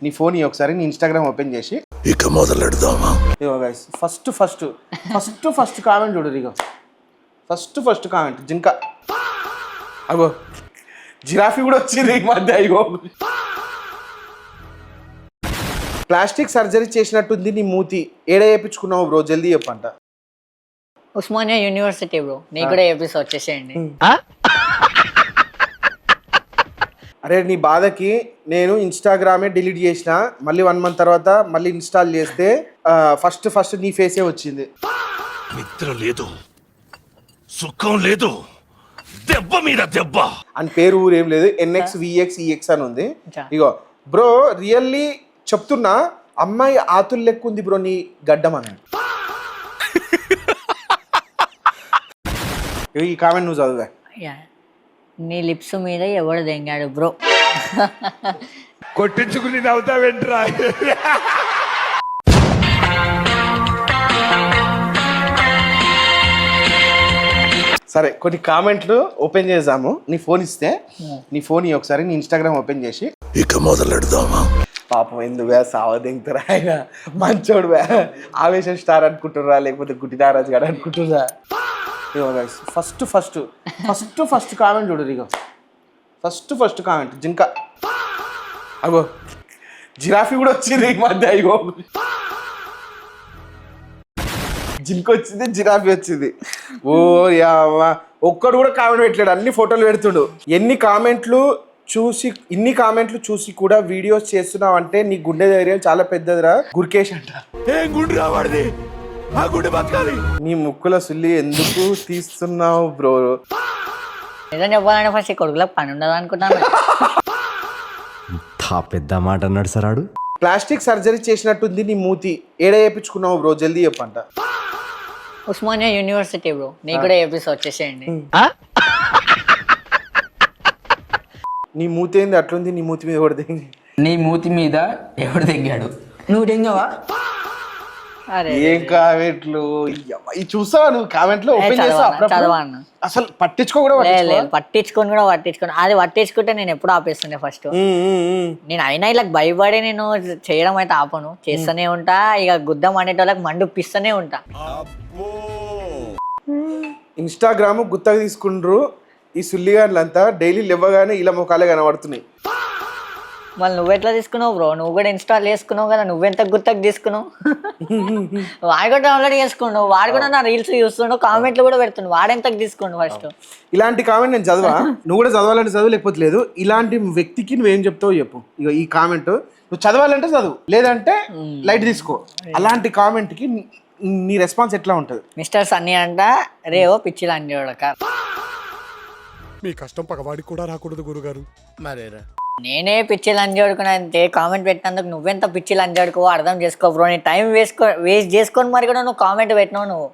నీ ఫోన్ ఒకసారి నీ ఇన్స్టాగ్రామ్ ఓపెన్ చేసి ఇక మొదలెడదామా? ఇగో గైస్ ఫస్ట్ కామెంట్ చూడు. ఇగో ఫస్ట్ కామెంట్ జింక. అగో జిరాఫీ కూడా వచ్చింది ఈ మధ్య. ఇగో ప్లాస్టిక్ సర్జరీ చేసినట్టుంది నీ మూతి. ఏడ చేయించుకున్నావు బ్రో? జల్దీ చెప్పంట. Osmania university bro. నీకు కూడా ఏపీస్ వచ్చేసేయండి. అరే నీ బాధకి నేను ఇన్స్టాగ్రామే డిలీట్ చేసిన, మళ్ళీ 1 month తర్వాత మళ్ళీ ఇన్స్టాల్ చేస్తే ఫస్ట్ నీ ఫేసే వచ్చింది. నిద్ర లేదు, సుఖం లేదు, దెబ్బ మీద దెబ్బ అని పేరు ఊరేం లేదు. NX VX EX అని ఉంది. ఇగో బ్రో రియల్లీ చెప్తున్నా, అమ్మాయి ఆతులు లెక్క ఉంది బ్రో నీ గడ్డం అని. ఈ కామెంట్ నువ్వు చదువా? నీ లిప్స్ మీద ఎవడు దెంగాడు బ్రో? కొట్టించుకుని నవ్వుతావేంట్రా? సరే కొన్ని కామెంట్లు ఓపెన్ చేద్దాము. నీ ఫోన్ ఇస్తే నీ ఫోన్ ఒకసారి నీ ఇన్స్టాగ్రామ్ ఓపెన్ చేసి ఇక మొదలెడదామా? పాపం ఎందుకు సావదింగుతారా, ఆయన మంచోడు ఆవేశం స్టార్ అనుకుంటుర్రా లేకపోతే గుడ్డి నారాజు గారు అనుకుంటుర్రా? ఇగో గైస్ ఫస్ట్ కామెంట్ చూడు. ఇగో ఫస్ట్ కామెంట్ జింక. అగో జిరాఫీ కూడా వచ్చింది ఈ మధ్య. ఇగో జింక వచ్చింది, జిరాఫీ వచ్చింది. ఓ యావా, ఒక్కడు కూడా కామెంట్ పెట్టలేడు, అన్ని ఫోటోలు పెడుతుడు. ఇన్ని కామెంట్లు చూసి కూడా వీడియోస్ చేస్తున్నావు అంటే నీ గుండె ధైర్యం చాలా పెద్దదిరా గుర్కేష్ అంట. ఏం గుండె రావాడిది? ఆ గుండె బతకాలి. నీ ముక్కుల సుల్లి ఎందుకు తీస్తున్నావు బ్రో? నిజం చెప్పాలంటే ఫస్ట్ కొడుకులకు పని ఉండదు అనుకుంటాను. పెద్ద మాట అన్నాడు సార్ ఆడు. ప్లాస్టిక్ సర్జరీ చేసినట్టుంది నీ మూతి. ఏడ చేయించుకున్నావు బ్రో? జల్దీ చెప్పంట. Osmania university bro. నీకు కూడా ఏపీస్ వచ్చేసేయండి. నీ మూతి ఏంది అట్లుంది? నీ మూతి మీద కూడా నీ మూతి మీద ఎవడు తెగ్గాడు? నువ్వు తెంగవా? ఏం కామెంట్లు చూసావా నువ్వు? కామెంట్లు ఓపెన్ చదవాను అసలు పట్టించుకోని కూడా పట్టించుకోను. అది పట్టించుకుంటే నేను ఎప్పుడు ఆపేస్తుండే. ఫస్ట్ నేను అయినా ఇలా భయపడి నేను చేయడం అయితే ఆపను, చేస్తూనే ఉంటా. ఇక గుద్దం అనేటోళ్ళకి మండుపిస్తూనే ఉంటా. ఇన్స్టాగ్రామ్ గుత్తగా తీసుకుంటారు ఈ సుల్లిగాన్లంతా. డైలీ లేవగానే ఇలా ముఖాలే కనబడుతున్నాయి. మళ్ళీ నువ్వు ఎట్లా తీసుకున్నావు బ్రో? నువ్వు కూడా ఇన్స్టాల్ చేసుకున్నావు కదా, నువ్వెంత గుత్తకు తీసుకున్నావు? వాడు కూడా డౌన్లోడ్ చేసుకున్నావు, వాడు కూడా నా రీల్స్ చూస్తున్నావు, కామెంట్లు కూడా పెడుతున్నావు. వాడెంతకు తీసుకున్నావు ఫస్ట్? ఇలాంటి కామెంట్ నేను చదవా? నువ్వు కూడా చదవాలంటే చదువు, లేకపోతే లేదు. ఇలాంటి వ్యక్తికి నువ్వేం చెప్తావు చెప్పు. ఇక ఈ కామెంట్ నువ్వు చదవాలంటే చదువు, లేదంటే లైట్ తీసుకో. అలాంటి కామెంట్కి నీ రెస్పాన్స్ ఎట్లా ఉంటుంది? మిస్టర్ సన్నీ అంట రేవో పిచ్చిలు అంజోడక. మీ కష్టం పగవాడికి కూడా రాకూడదు గురుగారు. మరేరా నేనే పిచ్చిలు అంజోడుకున్నంతే కామెంట్ పెట్టినందుకు నువ్వెంత పిచ్చిలు అంజోడుకోవో అర్థం చేసుకో బ్రో. నీ టైం వేస్ట్ చేసుకొని మరి కూడా నువ్వు కామెంట్ పెట్టినావు. నువ్వు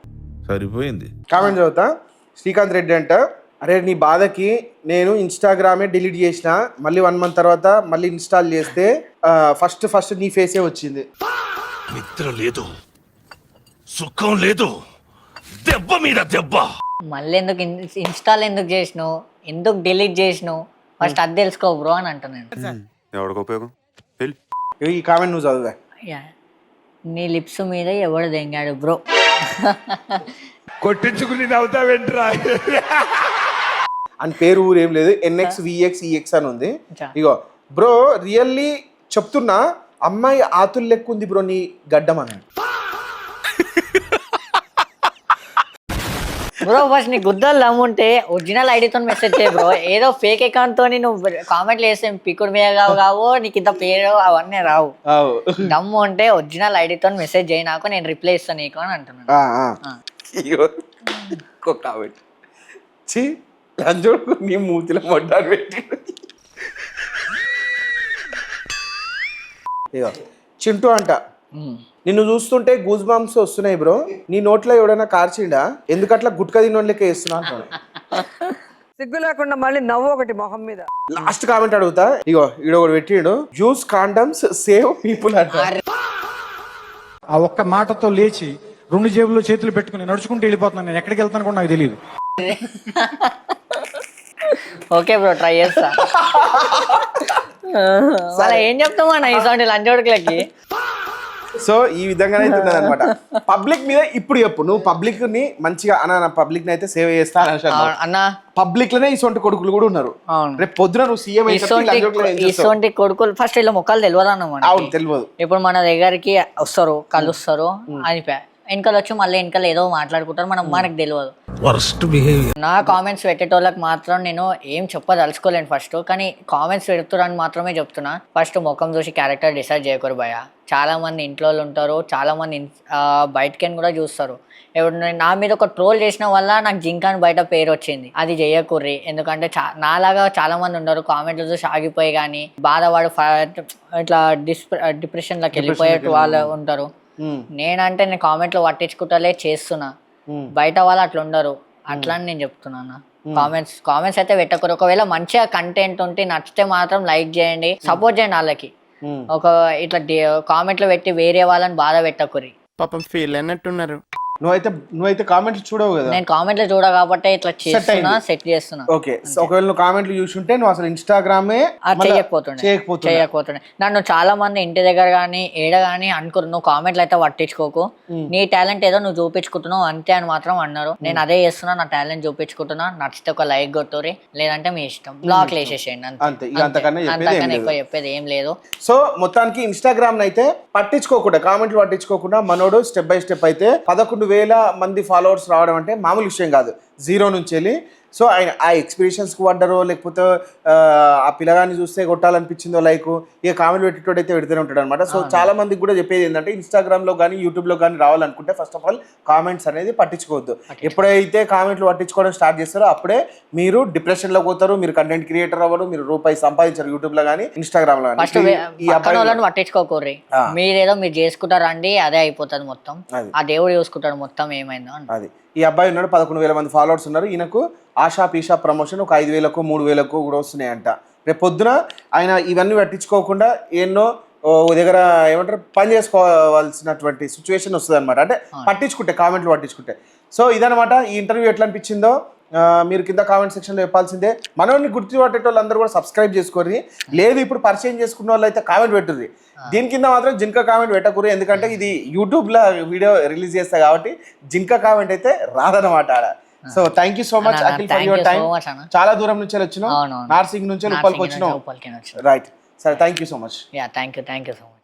సరిపోయింది. కామెంట్ చదువుతా. శ్రీకాంత్ రెడ్డి అంట, అరే నీ బాధకి నేను ఇన్స్టాగ్రామే డిలీట్ చేసిన, మళ్ళీ 1 month తర్వాత మళ్ళీ ఇన్స్టాల్ చేస్తే ఫస్ట్ నీ ఫేసే వచ్చింది. నిద్ర లేదు, సుఖం లేదు, దెబ్బ మీద దెబ్బ. మళ్ళీ ఎందుకు ఇన్స్టాల్ ఎందుకు చేసినావు, ఎందుకు డిలీట్ చేసినావు? ఫస్ట్ అది తెలుసుకో బ్రో అని అంటున్నాను. ఎవరికి ఉపయోగం? ఈ కామెంట్ నువ్వు చదువా? నీ లిప్స్ మీద ఎవడు దెంగాడు బ్రో? కొట్టించుకుని నవ్వుతావేంట్రా? అని పేరు ఊరేం లేదు. NX VX EX అని ఉంది. ఇగో బ్రో రియల్లీ చెప్తున్నా, అమ్మాయి ఆతులు లెక్క ఉంది బ్రో నీ గడ్డం అని. బ్రో ఫస్ట్ నీ గుద్దలు దమ్ముంటే ఒరిజినల్ ఐడితో మెసేజ్ చేయ బ్రో. ఏదో ఫేక్ అకౌంట్ తోని నువ్వు కామెంట్లు వేస్తే పికుడు మీద కావు, నీకు ఇంత పేరు అవన్నీ రావు. దమ్ము అంటే ఒరిజినల్ ఐడితో మెసేజ్ చేయి, నాకు నేను రిప్లై ఇస్తాను నీకు అని అంటున్నాను. కామెంట్ లంజోడు నీ మూతిలో మొడ్డాను పెట్టి. ఇగో చింటూ అంట, నిన్ను చూస్తుంటే గూస్ బాంబ్స్ వస్తున్నాయి బ్రో. నీ నోట్లో ఎవడైనా కార్చిండా? ఎందుకట్లా గుట్కా తిన్నోళ్ళ లెక్క వేస్తున్నా అంటాను. సిగ్గు లేకుండా మళ్ళీ నవ్వు ఒకటి మొహం మీద. లాస్ట్ కామెంట్ అడుగుతా. ఇగో ఈడొకడు పెట్టిండు, యూస్ కాండమ్స్ సేవ్ పీపుల్ అంట. ఆ ఒక్క మాటతో లేచి 2 జేబుల్లో చేతులు పెట్టుకుని నడుచుకుంటూ వెళ్ళిపోతున్నాను. నేను ఎక్కడికి వెళ్తాను కూడా నాకు తెలియదు. ఓకే బ్రో, ట్రై చేస్తా. అలా ఏం చెప్తామా అన్న ఇటువంటి లంచోడుకులకి? సో ఈ విధంగానే అవుతున్నది అనమాట. పబ్లిక్ మీద ఇప్పుడు చెప్పు, నువ్వు పబ్లిక్ ని మంచిగా అన్న పబ్లిక్ ని అయితే సేవ్ చేస్తా అన్న పబ్లిక్ లోనే ఇటువంటి కొడుకులు కూడా ఉన్నారు. అవును. రేపు పొద్దున నువ్వు సీఎం ఇటువంటి కొడుకులు ఫస్ట్ ఇలా ముఖాలు తెలియదు అన్నమాట. అవును తెలియదు. ఇప్పుడు మన దగ్గరికి వస్తారు, కలుస్తారు, అనిపా వెనకాల వచ్చి మళ్ళీ వెనకాల ఏదో మాట్లాడుకుంటారు, మనకు తెలియదు. నా కామెంట్స్ పెట్టేటోళ్ళకి మాత్రం నేను ఏం చెప్పదలుచుకోలేను ఫస్ట్, కానీ కామెంట్స్ పెడుతున్నారని మాత్రమే చెప్తున్నా. ఫస్ట్ ముఖం చూసి క్యారెక్టర్ డిసైడ్ చేయకూడదు భయ. చాలా మంది ఇంట్లో ఉంటారు, చాలా మంది బయటకి కూడా చూస్తారు. ఇప్పుడు నా మీద ఒక ట్రోల్ చేసిన వల్ల నాకు జింకా అని బయట పేరు వచ్చింది, అది చేయకూర్రి. ఎందుకంటే నాలాగా చాలా మంది ఉన్నారు కామెంట్లు చూసి ఆగిపోయి కానీ బాధపడి ఇట్లా డిప్రెషన్లోకి వెళ్ళిపోయే వాళ్ళు ఉంటారు. నేనంటే నేను కామెంట్లు పట్టించుకుంటలే చేస్తున్నా, బయట వాళ్ళు అట్లా ఉండరు. అట్లా అని నేను చెప్తున్నాను. కామెంట్స్ అయితే పెట్టకూడదు. ఒకవేళ మంచిగా కంటెంట్ ఉంటే నచ్చితే మాత్రం లైక్ చేయండి, సపోర్ట్ చేయండి వాళ్ళకి. ఒక ఇట్లా కామెంట్లు పెట్టి వేరే వాళ్ళని బాధ పెట్టకూరి. పాపం ఫీల్ అయినట్టున్నారు. నువ్వైతే కామెంట్లు చూడవు కదా. నేను కామెంట్లు చూడ కాబట్టి ఇట్లా చేస్తున్నా, సెట్ చేస్తున్నా. ఓకే, ఒకవేళ నువ్వు కామెంట్లు చూసుంటే నువ్వు అసలు ఇన్స్టాగ్రామే చేయకపోతుండే. నన్ను చాలా మంది ఇంటి దగ్గర కానీ ఏడ కానీ అనుకురు, నువ్వు కామెంట్లు అయితే పట్టించుకోకు, నీ టాలెంట్ ఏదో నువ్వు చూపించుకుంటున్నావు అంతే అని మాత్రం అన్నారు. నేను అదే చేస్తున్నా, నా టాలెంట్ చూపించుకుంటున్నా. నచ్చితే ఒక లైక్ కొట్టురి, లేదంటే మీ ఇష్టం, బ్లాక్ వేసేసేయండి అంతే. అంతకన్నా ఎక్కువ చెప్పేది ఏం లేదు. సో మొత్తానికి ఇన్స్టాగ్రామ్ అయితే పట్టించుకోకుండా, కామెంట్లు పట్టించుకోకుండా మనోడు స్టెప్ బై స్టెప్ అయితే 11,000 మంది ఫాలోవర్స్ రావడం అంటే మామూలు విషయం కాదు, జీరో నుంచి వెళ్ళి. సో ఆయన ఆ ఎక్స్పీరియన్స్కి పడ్డారో లేకపోతే ఆ పిల్లగాన్ని చూస్తే కొట్టాలనిపించిందో లైక్ ఇక కామెంట్ పెట్టేటోడైతే పెడుతూనే ఉంటాడు అనమాట. సో చాలా మందికి కూడా చెప్పేది ఏంటంటే ఇన్స్టాగ్రామ్లో కానీ యూట్యూబ్లో కానీ రావాలనుకుంటే ఫస్ట్ ఆఫ్ ఆల్ కామెంట్స్ అనేది పట్టించుకోవద్దు. ఎప్పుడైతే కామెంట్లు పట్టించుకోవడం స్టార్ట్ చేస్తారో అప్పుడే మీరు డిప్రెషన్లోకి పోతారు, మీరు కంటెంట్ క్రియేటర్ అవ్వరు, మీరు రూపాయి సంపాదించారు యూట్యూబ్లో కానీ ఇన్స్టాగ్రామ్లో కానీ. ఈ అబ్బాయిలను పట్టించుకోకూర్రి, మీరేదో మీరు చేసుకుంటారండి, అదే అయిపోతుంది మొత్తం. ఆ దేవుడు చూసుకుంటాడు మొత్తం ఏమైందో అది. ఈ అబ్బాయి ఉన్నాడు, 11,000 మంది ఫాలోవర్స్ ఉన్నారు. ఈయనకు ఆశా పీషా ప్రమోషన్ ఒక 5,000 3,000 కూడా వస్తున్నాయంట. రేపు పొద్దున ఆయన ఇవన్నీ పట్టించుకోకుండా ఎన్నో దగ్గర ఏమంటారు పని చేసుకోవాల్సినటువంటి సిచ్యువేషన్ వస్తుంది అనమాట. అంటే పట్టించుకుంటే, కామెంట్లు పట్టించుకుంటే. సో ఇదనమాట ఈ ఇంటర్వ్యూ ఎట్లా అనిపించిందో మీరు కింద కామెంట్ సెక్షన్లో చెప్పాల్సిందే. మనల్ని గుర్తుపట్టేట వాళ్ళందరూ కూడా సబ్స్క్రైబ్ చేసుకోర్రి, లేదు ఇప్పుడు పరిచయం చేసుకున్న వాళ్ళు అయితే కామెంట్ పెట్టుర్రి. దీని కింద మాత్రం జింకా కామెంట్ పెట్టకూడదు, ఎందుకంటే ఇది యూట్యూబ్లో వీడియో రిలీజ్ చేస్తా కాబట్టి జింకా కామెంట్ అయితే రాదనమాట ఆడ. So thank you so much Akhil for your time. చాలా దూరం నుంచి వచ్చినాం, నార్సింగ్ నుంచి ఉప్పల్కి వచ్చినాం. రైట్, సరే thank you so much. Thank you so much.